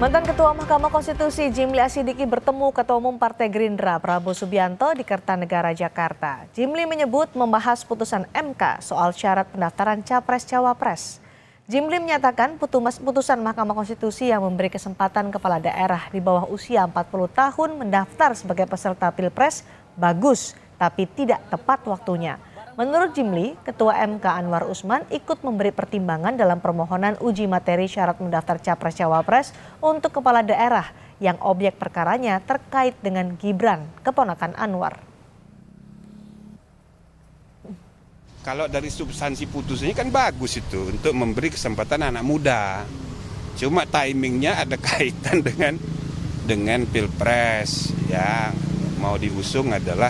Mantan Ketua Mahkamah Konstitusi Jimli Asidiki bertemu Ketua Umum Partai Gerindra Prabowo Subianto di Kertanegara, Jakarta. Jimli menyebut membahas putusan MK soal syarat pendaftaran Capres-Cawapres. Jimli menyatakan putusan Mahkamah Konstitusi yang memberi kesempatan kepala daerah di bawah usia 40 tahun mendaftar sebagai peserta Pilpres bagus, tapi tidak tepat waktunya. Menurut Jimli, Ketua MK Anwar Usman ikut memberi pertimbangan dalam permohonan uji materi syarat mendaftar Capres-Cawapres untuk kepala daerah yang objek perkaranya terkait dengan Gibran, keponakan Anwar. Kalau dari substansi putusannya kan bagus itu untuk memberi kesempatan anak muda. Cuma timingnya ada kaitan dengan Pilpres yang mau diusung adalah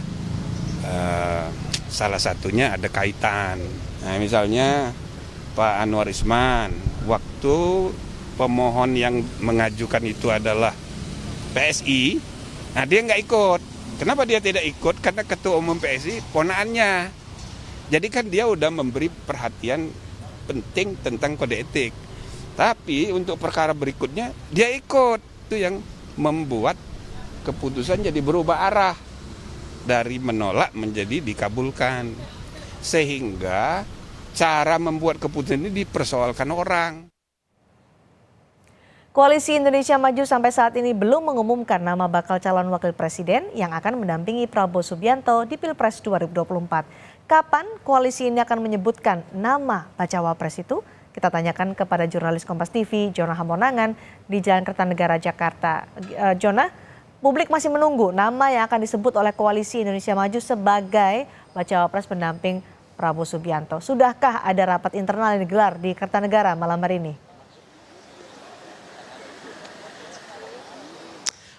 salah satunya ada kaitan. Nah, misalnya Pak Anwar Usman, waktu pemohon yang mengajukan itu adalah PSI, nah dia nggak ikut. Kenapa dia tidak ikut? Karena Ketua Umum PSI ponakannya. Jadi kan dia udah memberi perhatian penting tentang kode etik. Tapi untuk perkara berikutnya dia ikut. Itu yang membuat keputusan jadi berubah arah. Dari menolak menjadi dikabulkan. Sehingga cara membuat keputusan ini dipersoalkan orang. Koalisi Indonesia Maju sampai saat ini belum mengumumkan nama bakal calon wakil presiden yang akan mendampingi Prabowo Subianto di Pilpres 2024. Kapan koalisi ini akan menyebutkan nama bacawa pres itu? Kita tanyakan kepada jurnalis Kompas TV, Jonah Hamonangan di Jalan Kertanegara, Jakarta. Jonah, publik masih menunggu nama yang akan disebut oleh Koalisi Indonesia Maju sebagai bacawa pres pendamping Prabowo Subianto. Sudahkah ada rapat internal yang digelar di Kertanegara malam hari ini?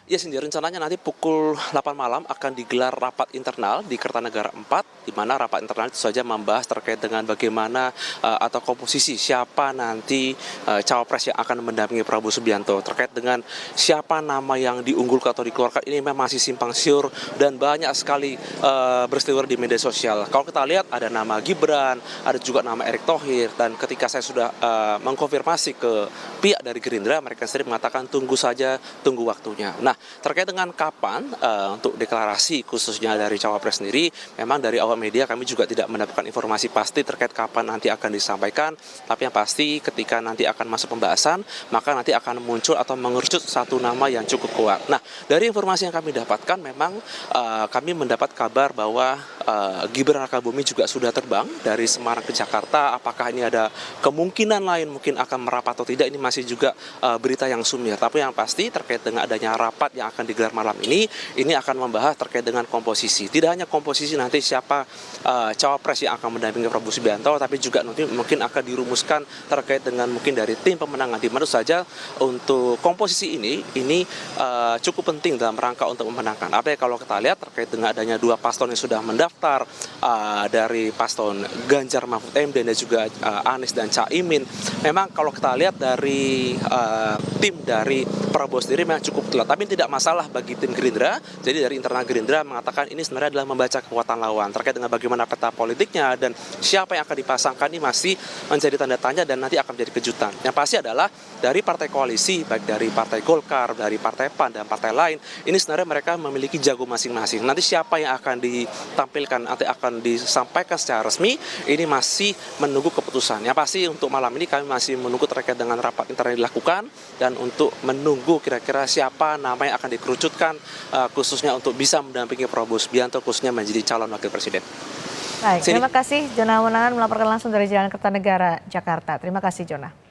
Ya, Cindy, rencananya nanti pukul 8 malam akan digelar rapat internal di Kertanegara 4, di mana rapat internal itu saja membahas terkait dengan bagaimana atau komposisi siapa nanti cawapres yang akan mendampingi Prabowo Subianto. Terkait dengan siapa nama yang diunggulkan atau dikeluarkan, ini memang masih simpang siur dan banyak sekali berseliweran di media sosial. Kalau kita lihat ada nama Gibran, ada juga nama Erick Thohir, dan ketika saya sudah mengkonfirmasi ke pihak dari Gerindra, mereka sendiri mengatakan tunggu saja, tunggu waktunya. Nah, terkait dengan kapan untuk deklarasi khususnya dari cawapres sendiri, memang dari awal media kami juga tidak mendapatkan informasi pasti terkait kapan nanti akan disampaikan. Tapi yang pasti ketika nanti akan masuk pembahasan, maka nanti akan muncul atau mengerucut satu nama yang cukup kuat. Nah, dari informasi yang kami dapatkan, memang kami mendapat kabar bahwa Gibran Rakabuming juga sudah terbang dari Semarang ke Jakarta. Apakah ini ada kemungkinan lain mungkin akan merapat atau tidak, ini masih juga berita yang sumir. Tapi yang pasti terkait dengan adanya rapat yang akan digelar malam ini akan membahas terkait dengan komposisi. Tidak hanya komposisi nanti siapa cawapres yang akan mendampingi Prabowo Subianto, tapi juga nanti mungkin akan dirumuskan terkait dengan mungkin dari tim pemenangan. Di mana saja untuk komposisi ini cukup penting dalam rangka untuk memenangkan. Apalagi kalau kita lihat terkait dengan adanya dua paslon yang sudah mendaftar, dari paslon Ganjar Mahfud MD dan juga Anies dan Caimin. Memang kalau kita lihat dari tim dari Prabowo sendiri memang cukup telat, tapi tidak masalah bagi tim Gerindra. Jadi dari internal Gerindra mengatakan ini sebenarnya adalah membaca kekuatan lawan terkait dengan bagaimana peta politiknya dan siapa yang akan dipasangkan, ini masih menjadi tanda tanya dan nanti akan menjadi kejutan. Yang pasti adalah dari partai koalisi, baik dari partai Golkar, dari partai PAN dan partai lain, ini sebenarnya mereka memiliki jago masing-masing. Nanti siapa yang akan ditampilkan, nanti akan disampaikan secara resmi, ini masih menunggu keputusan. Yang pasti untuk malam ini kami masih menunggu terkait dengan rapat internal yang dilakukan dan untuk menunggu kira-kira siapa nama yang akan dikerucutkan khususnya untuk bisa mendampingi Prabowo Subianto khususnya menjadi calon wakil presiden. Baik, terima kasih Jonah Hamonangan melaporkan langsung dari Jalan Kertanegara, Jakarta. Terima kasih, Jonah.